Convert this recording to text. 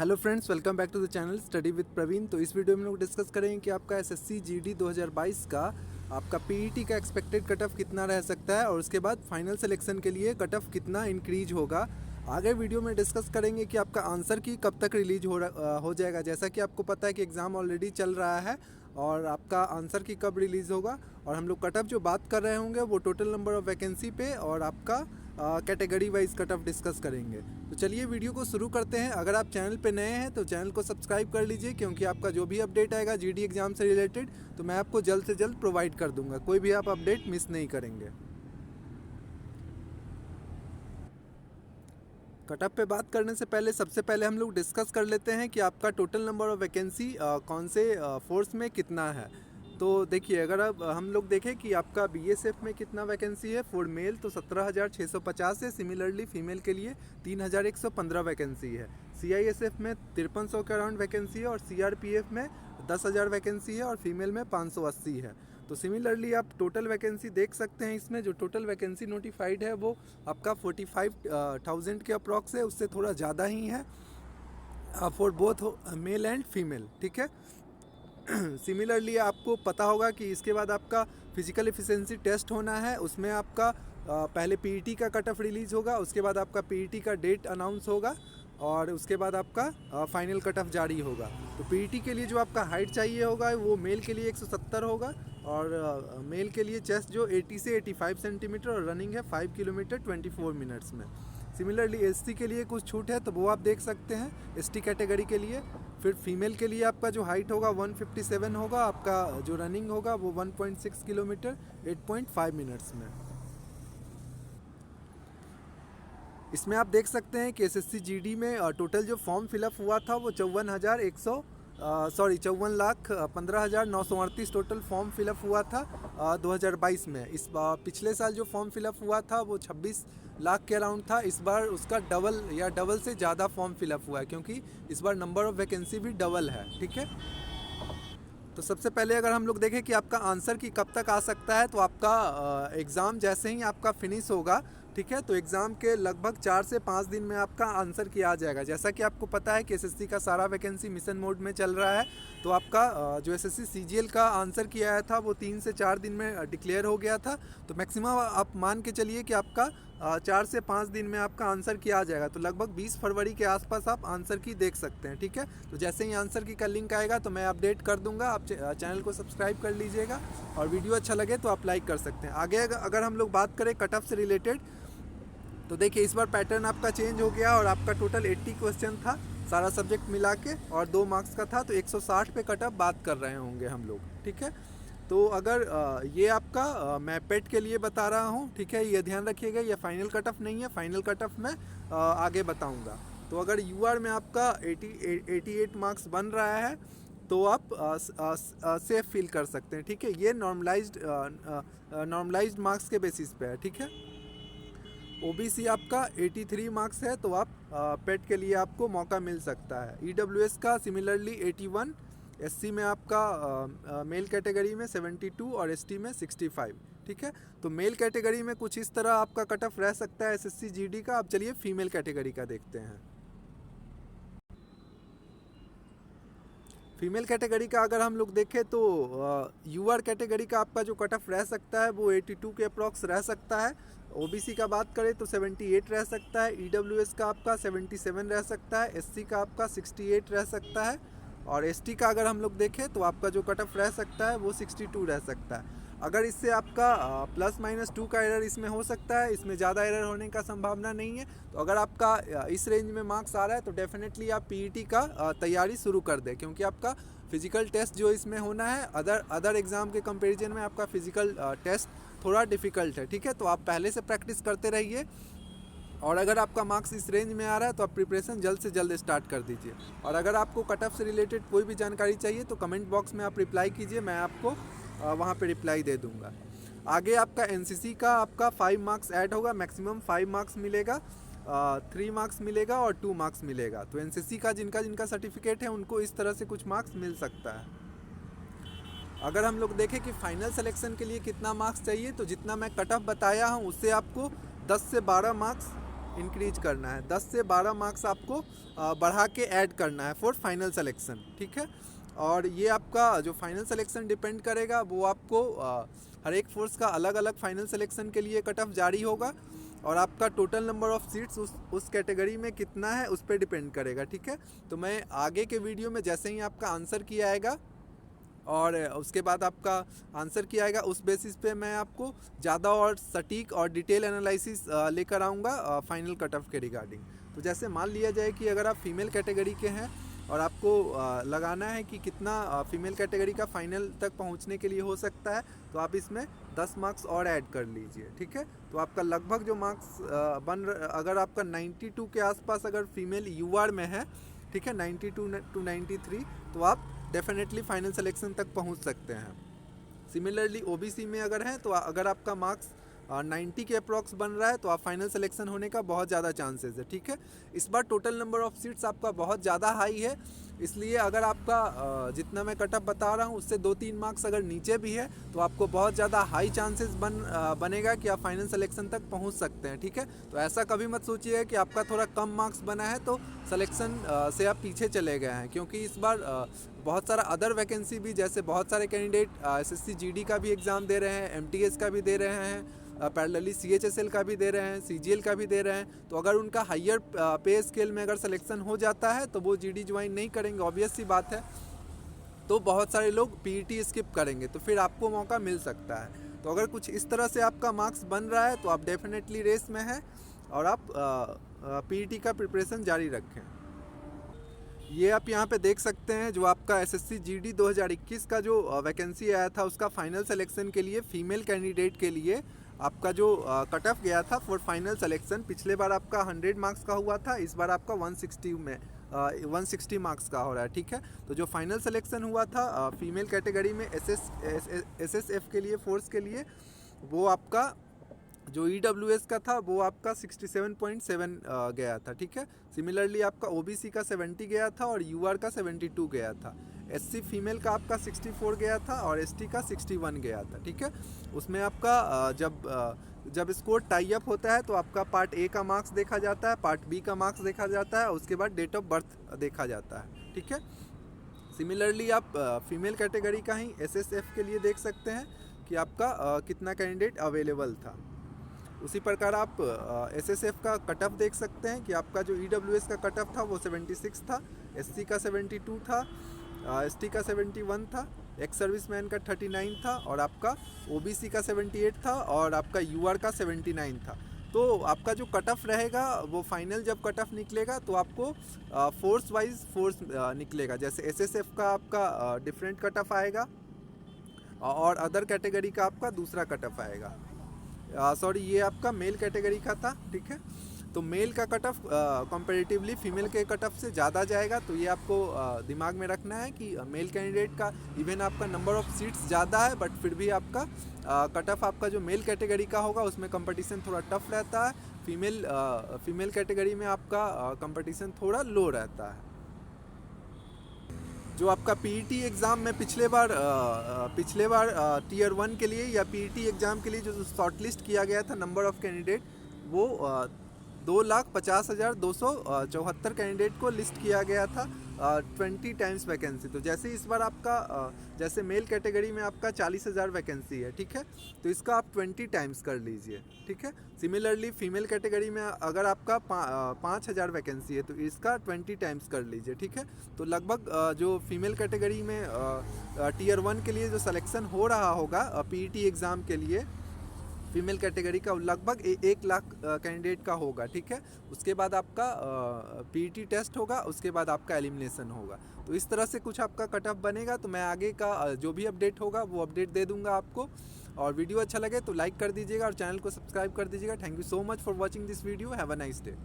Hello friends, welcome back to the channel study with Praveen. तो इस video में हम लोग डिस्कस करेंगे कि आपका एसएससी जीडी 2022 का आपका पीईटी का एक्सपेक्टेड कट ऑफ कितना रह सकता है और उसके बाद फाइनल सिलेक्शन के लिए कट ऑफ कितना इंक्रीज होगा। आगे वीडियो में डिस्कस करेंगे कि आपका आंसर की कब तक रिलीज हो जाएगा। जैसा कि आपको पता है कि एग्ज़ाम ऑलरेडी चल रहा है और आपका आंसर की कब रिलीज़ होगा, और हम लोग कट ऑफ जो बात कर रहे होंगे वो टोटल नंबर ऑफ़ वैकेंसी पे और आपका category wise cut off discuss करेंगे। तो चलिए वीडियो को शुरू करते हैं। अगर आप चैनल पे नए हैं तो चैनल को सब्सक्राइब कर लीजिए, क्योंकि आपका जो भी अपडेट आएगा जीडी एग्ज़ाम से रिलेटेड तो मैं आपको जल्द से जल्द प्रोवाइड कर दूंगा। कोई भी आप अपडेट मिस नहीं करेंगे। कट ऑफ पे बात करने से पहले सबसे पहले हम लोग डिस्कस कर लेते हैं कि आपका टोटल नंबर ऑफ़ वैकेंसी कौन से फोर्स में कितना है। तो देखिए, अगर अब हम लोग देखें कि आपका बीएसएफ में कितना वैकेंसी है फॉर मेल तो 17,650 है। सिमिलरली फीमेल के लिए 3,115 वैकेंसी है। सीआईएसएफ में 5300 के अराउंड वैकेंसी है और सीआरपीएफ में 10,000 वैकेंसी है और फीमेल में 580 है। तो सिमिलरली आप टोटल वैकेंसी देख सकते हैं। इसमें जो टोटल वैकेंसी नोटिफाइड है वो आपका 45,000 के अप्रॉक्स है, उससे थोड़ा ज़्यादा ही है for both male and female. ठीक है। सिमिलरली आपको पता होगा कि इसके बाद आपका फिजिकल एफिशिएंसी टेस्ट होना है। उसमें आपका पहले पीईटी का कट ऑफ रिलीज़ होगा, उसके बाद आपका पीईटी का डेट अनाउंस होगा और उसके बाद आपका फाइनल कट ऑफ जारी होगा। तो पीईटी के लिए जो आपका हाइट चाहिए होगा वो मेल के लिए 170 होगा और मेल के लिए चेस्ट जो 80 से 85 सेंटीमीटर और रनिंग है 5 किलोमीटर 24 मिनट्स में। सिमिलरली एसटी के लिए कुछ छूट है तो वो आप देख सकते हैं एसटी कैटेगरी के लिए। फिर फीमेल के लिए आपका जो हाइट होगा 157 होगा, आपका जो रनिंग होगा वो 1.6 किलोमीटर 8.5 मिनट्स में। इसमें आप देख सकते हैं कि एसएससी जीडी में टोटल जो फॉर्म फिलअप हुआ था वो 54,15,938 टोटल फॉर्म फिलअप हुआ था 2022 में। इस पिछले साल जो फॉर्म फिलअप हुआ था वो 26 लाख के अराउंड था। इस बार उसका डबल या डबल से ज़्यादा फॉर्म फिलअप हुआ है, क्योंकि इस बार नंबर ऑफ़ वैकेंसी भी डबल है। ठीक है। तो सबसे पहले अगर हम लोग देखें कि आपका आंसर की कब तक आ सकता है, तो आपका एग्ज़ाम जैसे ही आपका फिनिश होगा, ठीक है, तो एग्ज़ाम के लगभग 4 से 5 दिन में आपका आंसर की आ जाएगा। जैसा कि आपको पता है कि एसएससी का सारा वैकेंसी मिशन मोड में चल रहा है। तो आपका जो एसएससी सीजीएल का आंसर की आया था वो 3 से 4 दिन में डिक्लेयर हो गया था। तो मैक्सिमम आप मान के चलिए कि आपका 4 से 5 दिन में आपका आंसर की आ जाएगा। तो लगभग 20 फरवरी के आसपास आप आंसर की देख सकते हैं। ठीक है। तो जैसे ही आंसर की का लिंक आएगा तो मैं अपडेट कर दूंगा। आप चैनल को सब्सक्राइब कर लीजिएगा और वीडियो अच्छा लगे तो आप लाइक कर सकते हैं। आगे अगर हम लोग बात करें कट ऑफ से रिलेटेड, तो देखिए इस बार पैटर्न आपका चेंज हो गया और आपका टोटल 80 क्वेश्चन था सारा सब्जेक्ट मिला के और 2 मार्क्स का था। तो 160 पे कट ऑफ बात कर रहे होंगे हम लोग। ठीक है। तो अगर ये आपका मैं पेट के लिए बता रहा हूँ, ठीक है, ये ध्यान रखिएगा, ये फाइनल कट ऑफ नहीं है। फाइनल कट ऑफ मैं आगे बताऊँगा। तो अगर यूआर में आपका 88 मार्क्स बन रहा है तो आप सेफ फील कर सकते हैं। ठीक है। ये नॉर्मलाइज्ड मार्क्स के बेसिस पे है। ठीक है। ओबीसी आपका 83 मार्क्स है तो आप पेट के लिए आपको मौका मिल सकता है। ईडब्ल्यूएस का सिमिलरली 81, एससी में आपका मेल कैटेगरी में 72 और एसटी में 65। ठीक है। तो मेल कैटेगरी में कुछ इस तरह आपका कट ऑफ रह सकता है एसएससी जीडी का। अब चलिए फीमेल कैटेगरी का देखते हैं। फीमेल कैटेगरी का अगर हम लोग देखें तो यूआर कैटेगरी का आपका जो कट ऑफ रह सकता है वो 82 के अप्रॉक्स रह सकता है। ओबीसी का बात करें तो 78 रह सकता है। ईडब्ल्यूएस का आपका 77 रह सकता है। एससी का आपका 68 रह सकता है और एसटी का अगर हम लोग देखें तो आपका जो कट ऑफ रह सकता है वो 62 रह सकता है। अगर इससे आपका +-2 का एरर इसमें हो सकता है, इसमें ज़्यादा एरर होने का संभावना नहीं है। तो अगर आपका इस रेंज में मार्क्स आ रहा है तो डेफिनेटली आप पीईटी का तैयारी शुरू कर दें, क्योंकि आपका फिजिकल टेस्ट जो इसमें होना है अदर एग्ज़ाम के कंपैरिजन में आपका फिजिकल टेस्ट थोड़ा डिफ़िकल्ट है। ठीक है। तो आप पहले से प्रैक्टिस करते रहिए और अगर आपका मार्क्स इस रेंज में आ रहा है तो आप प्रिपरेशन जल्द से जल्द स्टार्ट कर दीजिए। और अगर आपको कट ऑफ से रिलेटेड कोई भी जानकारी चाहिए तो कमेंट बॉक्स में आप रिप्लाई कीजिए, मैं आपको वहाँ पे रिप्लाई दे दूँगा। आगे आपका एनसीसी का आपका 5 मार्क्स ऐड होगा, मैक्सिमम 5 मार्क्स मिलेगा, 3 मार्क्स मिलेगा और 2 मार्क्स मिलेगा। तो एनसीसी का जिनका सर्टिफिकेट है उनको इस तरह से कुछ मार्क्स मिल सकता है। अगर हम लोग देखें कि फाइनल सिलेक्शन के लिए कितना मार्क्स चाहिए, तो जितना मैं कट ऑफ बताया हूँ उससे आपको 10 से 12 मार्क्स इंक्रीज करना है, 10 से 12 मार्क्स आपको बढ़ा के ऐड करना है फॉर फाइनल सिलेक्शन, ठीक है। और ये आपका जो फाइनल सिलेक्शन डिपेंड करेगा वो आपको हर एक फोर्स का अलग अलग फाइनल सिलेक्शन के लिए कट ऑफ जारी होगा, और आपका टोटल नंबर ऑफ सीट्स उस कैटेगरी में कितना है उस पर डिपेंड करेगा, ठीक है। तो मैं आगे के वीडियो में जैसे ही आपका आंसर किया आएगा और उसके बाद आपका आंसर किया आएगा, उस बेसिस पे मैं आपको ज़्यादा और सटीक और डिटेल एनालिसिस लेकर आऊँगा फाइनल कट ऑफ के रिगार्डिंग। तो जैसे मान लिया जाए कि अगर आप फीमेल कैटेगरी के हैं और आपको लगाना है कि कितना फीमेल कैटेगरी का फाइनल तक पहुंचने के लिए हो सकता है, तो आप इसमें 10 मार्क्स और ऐड कर लीजिए, ठीक है। तो आपका लगभग जो मार्क्स अगर आपका 92 के आसपास अगर फीमेल यूआर में है, ठीक है, 92 टू 93, तो आप डेफिनेटली फाइनल सिलेक्शन तक पहुंच सकते हैं। सिमिलरली ओबीसी में अगर हैं तो अगर आपका मार्क्स 90 के अप्रॉक्स बन रहा है तो आप फाइनल सिलेक्शन होने का बहुत ज़्यादा चांसेस है, ठीक है। इस बार टोटल नंबर ऑफ सीट्स आपका बहुत ज़्यादा हाई है, इसलिए अगर आपका जितना मैं कट ऑफ बता रहा हूँ उससे 2-3 मार्क्स अगर नीचे भी है तो आपको बहुत ज़्यादा हाई चांसेस बनेगा कि आप फाइनल सिलेक्शन तक पहुँच सकते हैं, ठीक है। तो ऐसा कभी मत सोचिए कि आपका थोड़ा कम मार्क्स बना है तो सिलेक्शन से आप पीछे चले गए हैं, क्योंकि इस बार बहुत सारा अदर वैकेंसी भी, जैसे बहुत सारे कैंडिडेट एसएससी जीडी का भी एग्ज़ाम दे रहे हैं, एमटीएस का भी दे रहे हैं, पैरेलली सीएचएसएल का भी दे रहे हैं, सीजीएल का भी दे रहे हैं। तो अगर उनका हायर पे स्केल में अगर सिलेक्शन हो जाता है तो वो जीडी ज्वाइन नहीं करेंगे, ऑब्वियस सी बात है। तो बहुत सारे लोग पीईटी स्किप करेंगे, तो फिर आपको मौका मिल सकता है। तो अगर कुछ इस तरह से आपका मार्क्स बन रहा है तो आप डेफिनेटली रेस में हैं और आप पीईटी का प्रिपरेशन जारी रखें। ये आप यहाँ पे देख सकते हैं जो आपका एसएससी जीडी 2021 का जो वैकेंसी आया था उसका फाइनल सिलेक्शन के लिए फीमेल कैंडिडेट के लिए आपका जो कट ऑफ गया था फॉर फाइनल सिलेक्शन, पिछले बार आपका 100 मार्क्स का हुआ था, इस बार आपका 160 में 160 मार्क्स का हो रहा है, ठीक है। तो जो फाइनल सिलेक्शन हुआ था फीमेल कैटेगरी में एसएसएफ के लिए, फोर्स के लिए, वो आपका जो ईडब्ल्यूएस का था वो आपका 67.7 गया था, ठीक है। सिमिलरली आपका ओबीसी का 70 गया था और यूआर का 72 गया था। एससी फीमेल का आपका 64 गया था और एसटी का 61 गया था, ठीक है। उसमें आपका जब स्कोर टाई अप होता है तो आपका पार्ट ए का मार्क्स देखा जाता है, पार्ट बी का मार्क्स देखा जाता है, उसके बाद डेट ऑफ बर्थ देखा जाता है, ठीक है। सिमिलरली आप फीमेल कैटेगरी का ही एसएसएफ के लिए देख सकते हैं कि आपका कितना कैंडिडेट अवेलेबल था। उसी प्रकार आप एसएसएफ का कट ऑफ देख सकते हैं कि आपका जो ईडब्ल्यूएस का कट ऑफ था वो 76 था, एससी का 72 था, एसटी का 71 था, एक्स सर्विसमैन का 39 था और आपका ओबीसी का 78 था और आपका यूआर का 79 था। तो आपका जो कट ऑफ रहेगा वो फाइनल जब कट ऑफ निकलेगा तो आपको फोर्स वाइज फोर्स निकलेगा, जैसे एसएसएफ का आपका डिफरेंट कट ऑफ आएगा और अदर कैटेगरी का आपका दूसरा कट ऑफ आएगा। सॉरी, ये आपका मेल कैटेगरी का था, ठीक है। तो मेल का कट ऑफ कंपैरेटिवली फीमेल के कट ऑफ से ज़्यादा जाएगा, तो ये आपको दिमाग में रखना है कि मेल कैंडिडेट का इवन आपका नंबर ऑफ सीट्स ज़्यादा है बट फिर भी आपका कट ऑफ आपका जो मेल कैटेगरी का होगा उसमें कंपटीशन थोड़ा टफ रहता है। फीमेल कैटेगरी में आपका कंपटीशन थोड़ा लो रहता है। जो आपका पीईटी एग्ज़ाम में पिछले बार टीयर 1 के लिए या पीईटी एग्ज़ाम के लिए जो शॉर्टलिस्ट किया गया था नंबर ऑफ़ कैंडिडेट, वो 2,50,274 कैंडिडेट को लिस्ट किया गया था 20 टाइम्स वैकेंसी। तो जैसे इस बार आपका जैसे मेल कैटेगरी में आपका 40,000 वैकेंसी है, ठीक है, तो इसका आप 20 टाइम्स कर लीजिए, ठीक है। सिमिलरली फीमेल कैटेगरी में अगर आपका 5,000 वैकेंसी है तो इसका 20 टाइम्स कर लीजिए, ठीक है। तो लगभग जो फीमेल कैटेगरी में टीयर 1 के लिए जो सिलेक्शन हो रहा होगा पीईटी एग्ज़ाम के लिए फीमेल कैटेगरी का लगभग 1 लाख कैंडिडेट का होगा, ठीक है। उसके बाद आपका पीईटी टेस्ट होगा, उसके बाद आपका एलिमिनेशन होगा। तो इस तरह से कुछ आपका कट ऑफ बनेगा। तो मैं आगे का जो भी अपडेट होगा वो अपडेट दे दूंगा आपको। और वीडियो अच्छा लगे तो लाइक कर दीजिएगा और चैनल को सब्सक्राइब कर दीजिएगा। Thank you so much for watching this video. Have a nice day.